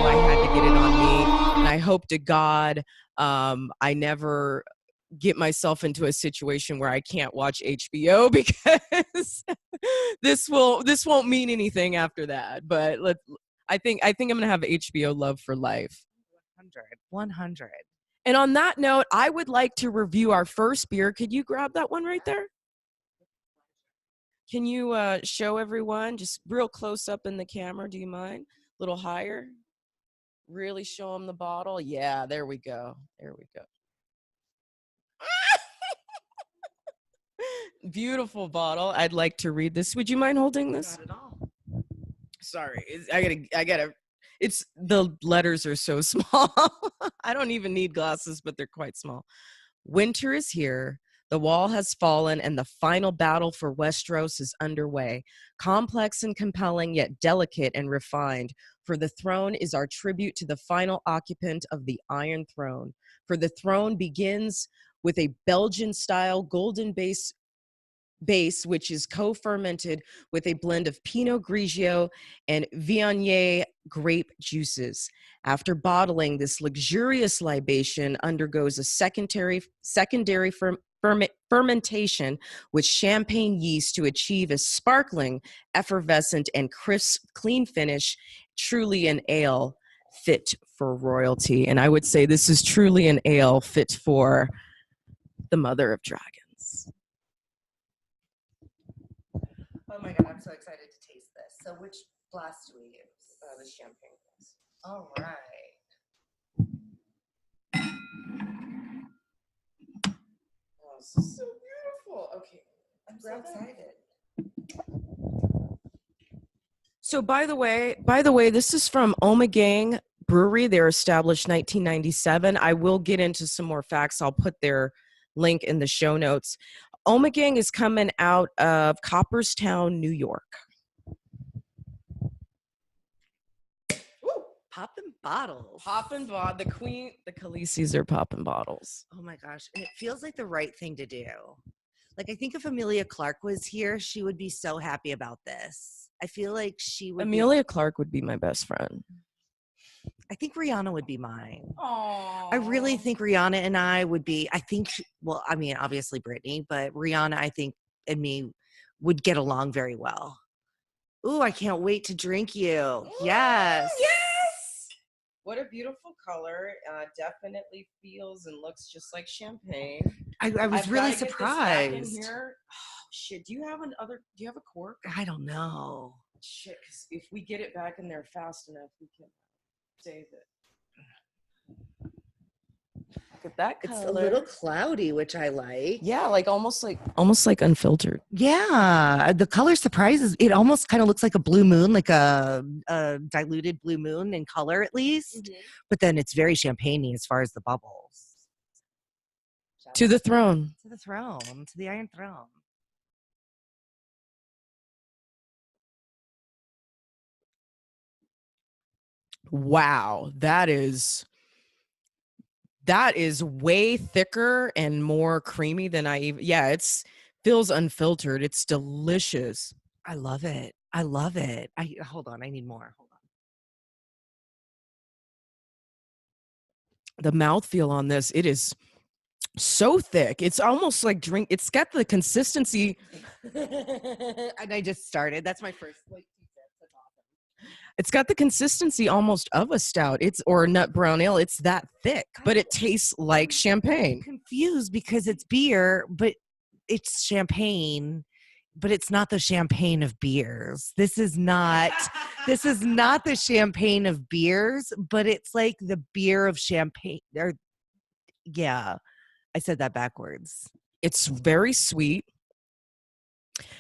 I had to get it on me, and I hope to God I never get myself into a situation where I can't watch HBO because this won't mean anything after that. But I think I'm gonna have HBO love for life. 100. And on that note, I would like to review our first beer. Could you grab that one right there? Can you show everyone just real close up in the camera? Do you mind? A little higher. Really show them the bottle. Yeah, there we go. There we go. Beautiful bottle. I'd like to read this. Would you mind holding this? Not at all. Sorry. I gotta, it's, the letters are so small. I don't even need glasses, but they're quite small. Winter is here. The wall has fallen, and the final battle for Westeros is underway. Complex and compelling, yet delicate and refined. For the throne is our tribute to the final occupant of the Iron Throne. For the throne begins with a Belgian-style golden base, which is co-fermented with a blend of Pinot Grigio and Viognier grape juices. After bottling, this luxurious libation undergoes a secondary fermentation with champagne yeast to achieve a sparkling, effervescent, and crisp, clean finish, truly an ale fit for royalty. And I would say this is truly an ale fit for the mother of dragons. Oh my God, I'm so excited to taste this. So which glass do we use? The champagne glass. All right. Oh, this is so beautiful. Okay. I'm so excited. So by the way, this is from Ommegang Brewery. They're established 1997. I will get into some more facts. I'll put their link in the show notes. Ommegang is coming out of Copperstown, New York. Ooh, popping bottles. The Khaleesi's are popping bottles. Oh my gosh. And it feels like the right thing to do. Like, I think if Emilia Clarke was here, she would be so happy about this. I feel like she would. Emilia Clarke would be my best friend. I think Rihanna would be mine. Aww. I really think Rihanna and I would be, well, I mean, obviously Brittany, but Rihanna, I think, and me would get along very well. Ooh, I can't wait to drink you. Yes. Yes. What a beautiful color. Definitely feels and looks just like champagne. I was really surprised. Here. Oh, shit. Do you have a cork? I don't know. Shit, because if we get it back in there fast enough, we can save it. Look at that color. It's a little cloudy, which I like. Yeah, almost like unfiltered. Yeah, the color surprises. It almost kind of looks like a blue moon, like a diluted blue moon in color, at least. Mm-hmm. But then it's very champagne-y as far as the bubbles. To the throne. To the throne. To the Iron Throne. Wow, that is way thicker and more creamy than it feels unfiltered. It's delicious. I love it. Hold on, I need more. Hold on. The mouthfeel on this, it is so thick. It's almost like it's got the consistency. And I just started. That's my first It's got the consistency almost of a stout. Or a nut brown ale. It's that thick, but it tastes like champagne. I'm confused because it's beer, but it's champagne, but it's not the champagne of beers. This is not the champagne of beers, but it's like the beer of champagne. Yeah, I said that backwards. It's very sweet.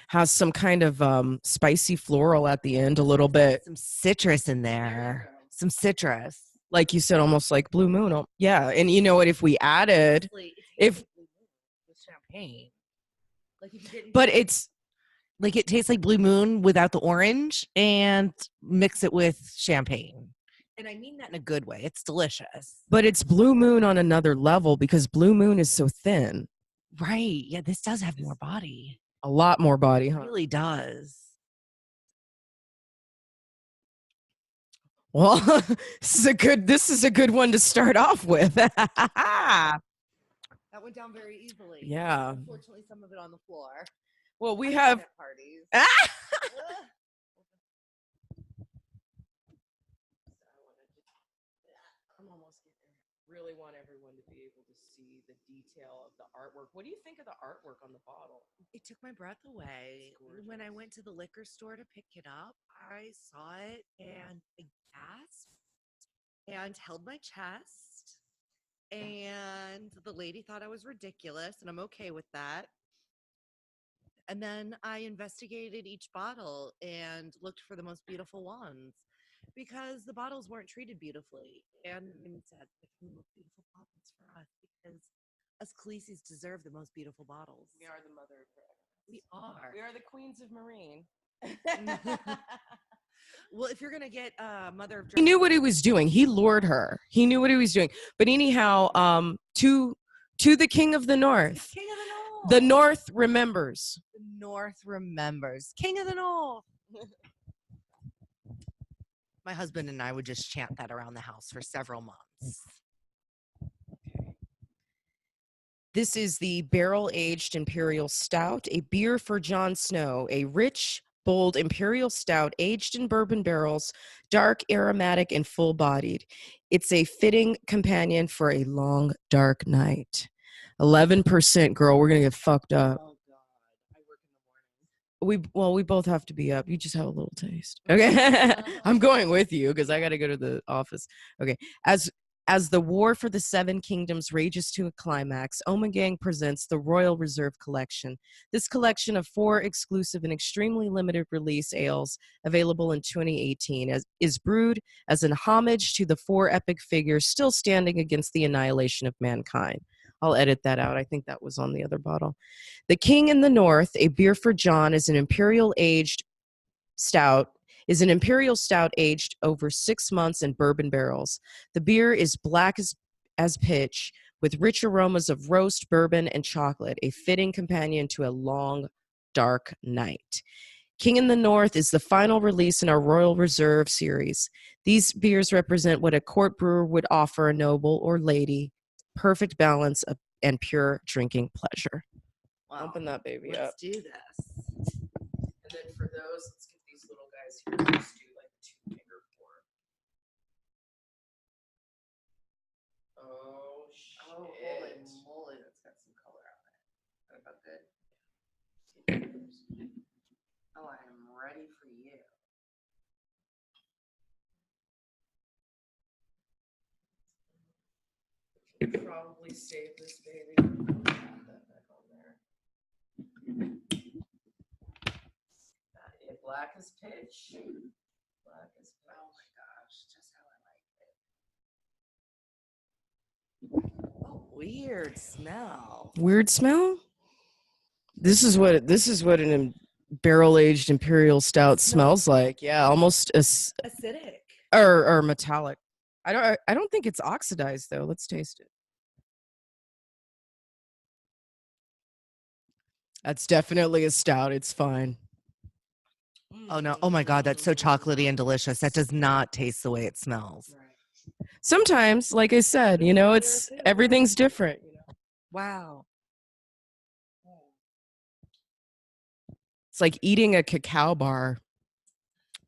Has some kind of spicy floral at the end, a little bit. Some citrus in there. Some citrus. Like you said, almost like Blue Moon. Yeah, and you know what? If we added, if with champagne, like if you didn't, but it's like it tastes like Blue Moon without the orange, and mix it with champagne. And I mean that in a good way. It's delicious. but it's Blue Moon on another level because Blue Moon is so thin. Right. Yeah, this does have more body. A lot more body, It huh? really does. Well, this is a good one to start off with. That went down very easily. Yeah. Unfortunately, some of it on the floor. Well, we have parties. I'm almost getting really want everyone to be able to see the detail of the artwork. What do you think of the artwork on the bottle? It took my breath away. When I went to the liquor store to pick it up, I saw it and I gasped and held my chest. And the lady thought I was ridiculous, and I'm okay with that. And then I investigated each bottle and looked for the most beautiful ones because the bottles weren't treated beautifully. And said, "Pick the most beautiful bottles for us because us Khaleesi's deserve the most beautiful bottles." We are the mother of dragons. We are. We are the queens of marine. Well, if you're gonna get mother of dragons, He knew what he was doing. He lured her. He knew what he was doing. But anyhow, to the king of the north. King of the North. The north remembers. The North remembers. King of the North. My husband and I would just chant that around the house for several months. This is the barrel-aged Imperial Stout, a beer for Jon Snow, a rich, bold Imperial Stout aged in bourbon barrels, dark, aromatic, and full-bodied. It's a fitting companion for a long, dark night. 11%, girl. We're going to get fucked up. Oh, God. I work in the morning. We both have to be up. You just have a little taste. Okay. I'm going with you because I got to go to the office. Okay. As the war for the Seven Kingdoms rages to a climax, Ommegang presents the Royal Reserve Collection. This collection of 4 exclusive and extremely limited release ales available in 2018 is brewed as an homage to the 4 epic figures still standing against the annihilation of mankind. I'll edit that out. I think that was on the other bottle. The King in the North, a beer for John, is an imperial stout aged over 6 months in bourbon barrels. The beer is black as pitch with rich aromas of roast, bourbon, and chocolate, a fitting companion to a long, dark night. King in the North is the final release in our Royal Reserve series. These beers represent what a court brewer would offer a noble or lady. Perfect balance of and pure drinking pleasure. Wow. Open that baby up. Let's do this. And then for those, let's get these little guys here to just do like the 2-finger pour. Oh, shit. Oh, holy moly, that's got some color on it. Is that about good? Oh, I am ready for you. Probably save this baby. Put that back on there. Black as pitch. Black as pitch. Oh my gosh, just how I like it. Oh, weird smell. Weird smell? This is what an barrel-aged imperial stout smells like. Yeah, almost Acidic. or metallic. I don't think it's oxidized though. Let's taste it. That's definitely a stout. It's fine. Oh no. Oh my God, that's so chocolatey and delicious. That does not taste the way it smells. Sometimes, like I said, it's everything's different. Wow. It's like eating a cacao bar.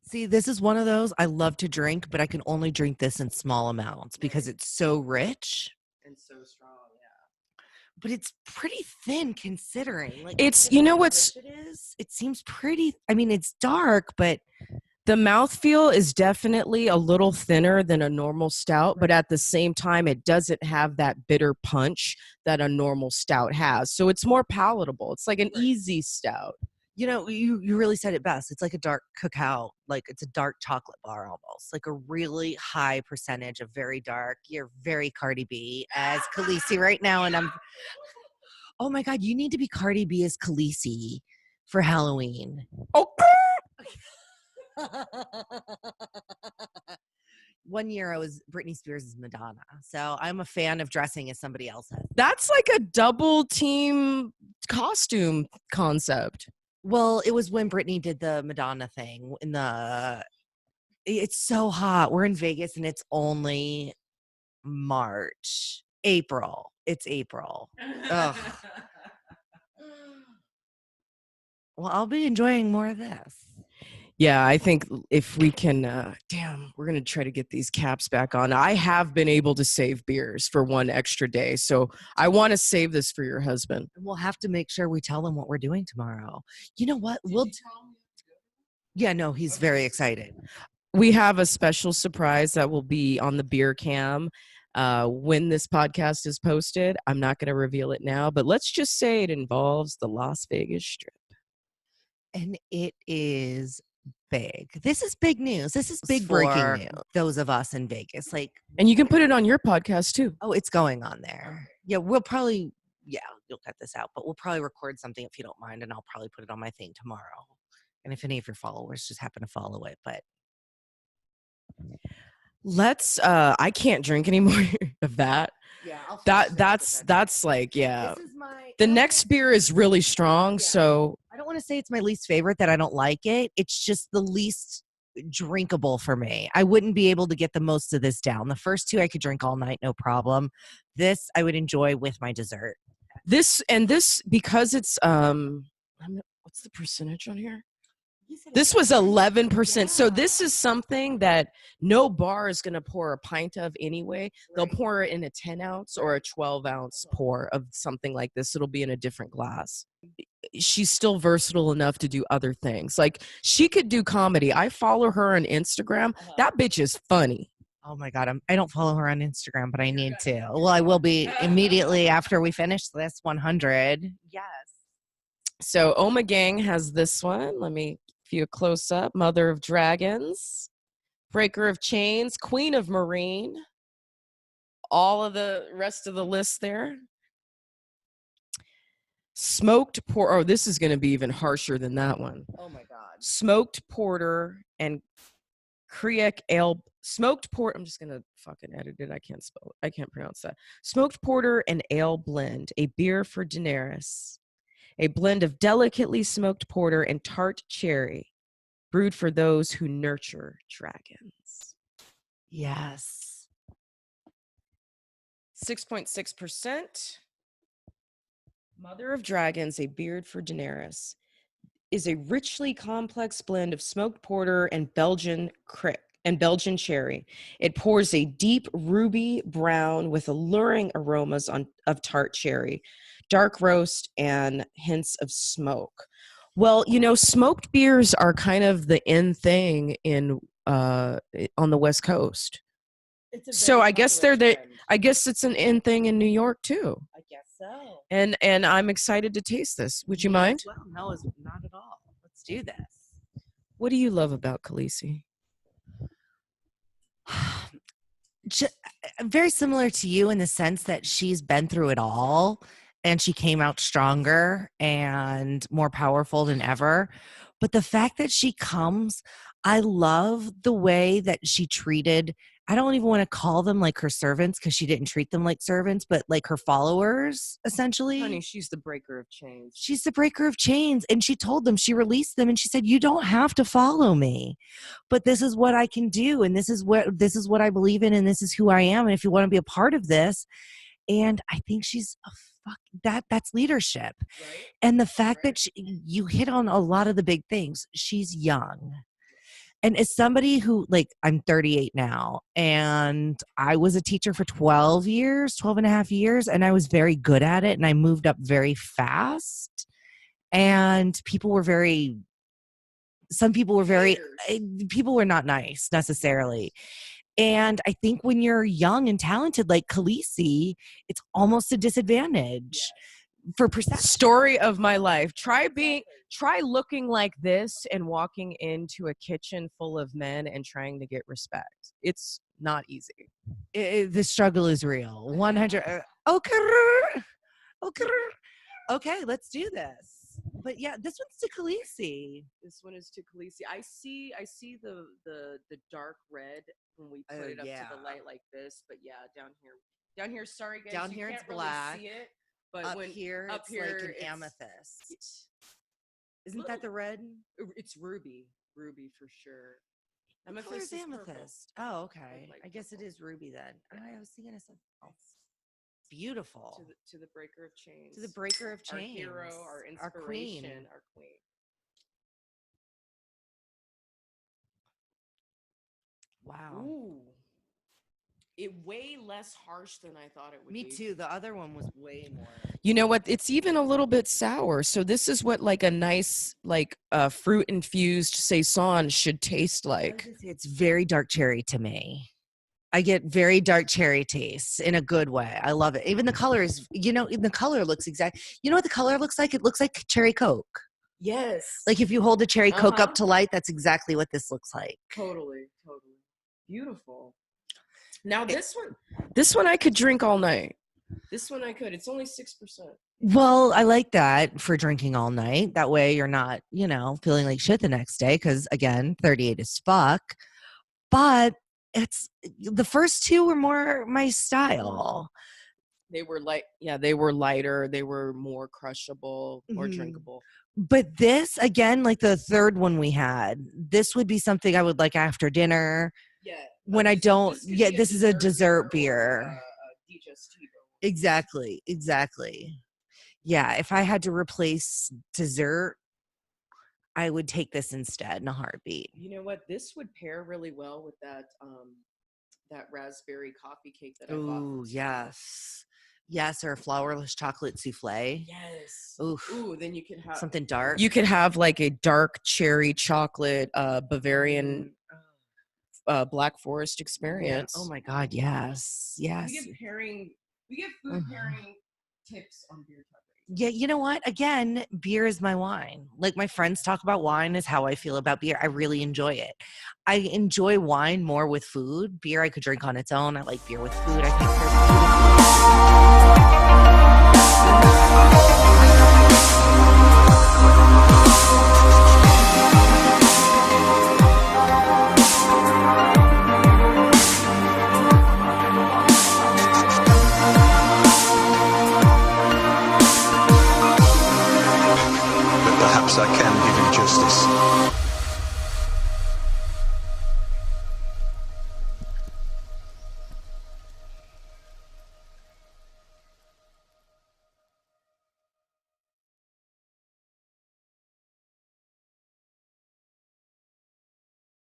See, this is one of those I love to drink, but I can only drink this in small amounts because it's so rich And so strong, yeah. but it's pretty thin considering. Like, It's what's it is. It seems pretty. I mean, it's dark, but the mouthfeel is definitely a little thinner than a normal stout, but at the same time, it doesn't have that bitter punch that a normal stout has. So it's more palatable. It's like an easy stout. You know, you really said it best. It's like a dark cacao, like it's a dark chocolate bar almost, like a really high percentage of very dark. You're very Cardi B as Khaleesi right now, and I'm. Oh my God, you need to be Cardi B as Khaleesi for Halloween. Okay. One year I was Britney Spears' Madonna, so I'm a fan of dressing as somebody else's. That's like a double team costume concept. Well, it was when Britney did the Madonna thing in the. It's so hot. We're in Vegas and it's only April. It's April. Ugh. Well, I'll be enjoying more of this. Yeah, I think if we can, we're going to try to get these caps back on. I have been able to save beers for one extra day. So I want to save this for your husband. And we'll have to make sure we tell them what we're doing tomorrow. You know what? Yeah, no, he's very excited. We have a special surprise that will be on the beer cam when this podcast is posted. I'm not going to reveal it now, but let's just say it involves the Las Vegas Strip. And it is big. This is big news. This is big breaking news. Those of us in Vegas, and you can put it on your podcast too. Oh, it's going on there. Yeah, we'll probably. Yeah, you'll cut this out, but we'll probably record something if you don't mind, and I'll probably put it on my thing tomorrow. And if any of your followers just happen to follow it, but let's. I can't drink any more of that. Yeah, that's like yeah. This is the next beer is really strong, so I don't want to say it's my least favorite that I don't like it. It's just the least drinkable for me. I wouldn't be able to get the most of this down. The first two I could drink all night, no problem. This I would enjoy with my dessert. This because it's what's the percentage on here? This was 11%. So this is something that no bar is going to pour a pint of anyway. They'll pour it in a 10 ounce or a 12 ounce pour of something like this. It'll be in a different glass. She's still versatile enough to do other things. Like she could do comedy. I follow her on Instagram. That bitch is funny. Oh my God. I don't follow her on Instagram, but I need to. Well, I will be immediately after we finish this 100. Yes. So Ommegang has this one. Let me give you a close up. Mother of Dragons, Breaker of Chains, Queen of Marine. All of the rest of the list there. Smoked porter. Oh, this is going to be even harsher than that one. Oh my God. Smoked porter and Kriek ale. Smoked porter. I'm just going to fucking edit it. I can't spell it. I can't pronounce that. Smoked porter and ale blend. A beer for Daenerys. A blend of delicately smoked porter and tart cherry. Brewed for those who nurture dragons. Yes. 6.6%. Mother of Dragons, a beard for Daenerys, is a richly complex blend of smoked porter and Belgian cherry. It pours a deep ruby brown with alluring aromas of tart cherry, dark roast, and hints of smoke. Well, smoked beers are kind of the in thing on the West Coast. So I guess I guess it's an in thing in New York too. I guess so. And I'm excited to taste this. Would you mind? Well, no, not at all. Let's do this. What do you love about Khaleesi? Very similar to you in the sense that she's been through it all and she came out stronger and more powerful than ever. But the fact that she comes, I love the way that she treated, I don't even want to call them like her servants because she didn't treat them like servants, but like her followers, essentially. Honey, she's the breaker of chains. She's the breaker of chains. And she told them, she released them and she said, you don't have to follow me, but this is what I can do. And this is what I believe in. And this is who I am. And if you want to be a part of this. And I think she's that's leadership. Right. And the fact that you hit on a lot of the big things, she's young. And as somebody who, I'm 38 now, and I was a teacher for 12 and a half years, and I was very good at it, and I moved up very fast. And people were not nice necessarily. And I think when you're young and talented like Khaleesi, it's almost a disadvantage. for perception. Story of my life. Try looking like this and walking into a kitchen full of men and trying to get respect. It's not easy. The struggle is real. 100. Okay, let's do this. But yeah, this one's to Khaleesi. This one is to Khaleesi. I see the dark red when we put it up to the light like this. But yeah, down here. Sorry guys, down you here can't it's really black. see it, but up here up it's here like an it's amethyst. Isn't that the red? It's ruby for sure. Amethyst is amethyst. Purple. Oh, okay. I guess it is ruby then. I was thinking of something else. Beautiful. To the breaker of chains. To the breaker of chains. Our hero, our inspiration, our queen. Wow. Ooh. It way less harsh than I thought it would be. Me too. The other one was way more. You know what? It's even a little bit sour. So this is what like a nice fruit infused saison should taste like. It's very dark cherry to me. I get very dark cherry tastes in a good way. I love it. Even the color is, the color looks you know what the color looks like? It looks like cherry Coke. Yes. Like if you hold a cherry Coke up to light, that's exactly what this looks like. Totally. Beautiful. Now this one I could drink all night. This one I could. It's only 6%. Well, I like that for drinking all night. That way you're not, feeling like shit the next day because, again, 38 is fuck. But it's the first two were more my style. They were they were lighter. They were more crushable, more drinkable. But this, again, like the third one we had, this would be something I would like after dinner. Yeah. When I don't, this is a dessert beer. Exactly. Yeah, if I had to replace dessert, I would take this instead in a heartbeat. You know what? This would pair really well with that raspberry coffee cake that I bought. Ooh, yes. Yes, or a flourless chocolate souffle. Yes. Oof. Ooh, then you could have something dark. You could have like a dark cherry chocolate Bavarian Black Forest experience. Oh my God, yes. We get food pairing tips on beer company. Yeah, you know what? Again, beer is my wine. Like my friends talk about wine is how I feel about beer. I really enjoy it. I enjoy wine more with food. Beer I could drink on its own. I like beer with food. I think there's